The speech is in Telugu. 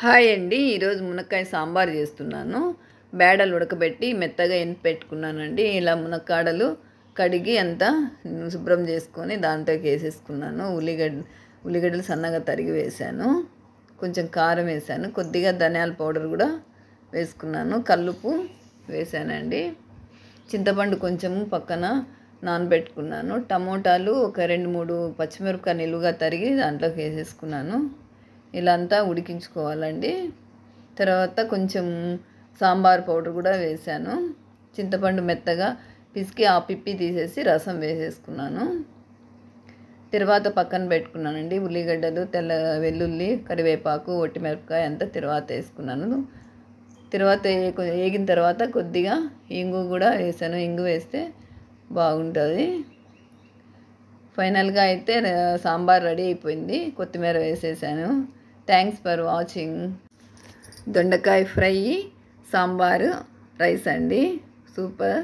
హాయ్ అండి. ఈరోజు మునక్కాయ సాంబార్ చేస్తున్నాను. బేడలు ఉడకబెట్టి మెత్తగా ఎనిపి పెట్టుకున్నానండి. ఇలా మునక్కాడలు కడిగి అంతా శుభ్రం చేసుకొని దాంట్లోకి వేసేసుకున్నాను. ఉల్లిగడ్డలు సన్నగా తరిగి వేసాను. కొంచెం కారం వేసాను. కొద్దిగా ధనియాల పౌడర్ కూడా వేసుకున్నాను. కల్లుపు వేసానండి. చింతపండు కొంచెం పక్కన నానబెట్టుకున్నాను. టమోటాలు ఒక 2-3 పచ్చిమిరపకాయ నిలువుగా తరిగి దాంట్లోకి వేసేసుకున్నాను. ఇలా అంతా ఉడికించుకోవాలండి. తర్వాత కొంచెం సాంబార్ పౌడర్ కూడా వేసాను. చింతపండు మెత్తగా పిసికి ఆ పిప్పి తీసేసి రసం వేసేసుకున్నాను. తర్వాత పక్కన పెట్టుకున్నానండి. ఉల్లిగడ్డలు, తెల్ల వెల్లుల్లి, కరివేపాకు, ఒట్టిమిరపకాయ అంతా తర్వాత వేసుకున్నాను. తర్వాత వేగిన తర్వాత కొద్దిగా ఇంగు కూడా వేసాను. ఇంగు వేస్తే బాగుంటుంది. ఫైనల్గా అయితే సాంబార్ రెడీ అయిపోయింది. కొత్తిమీర వేసేసాను. Thanks for watching. దొండకాయ ఫ్రై, సాంబారు, రైస్ అండి. సూపర్.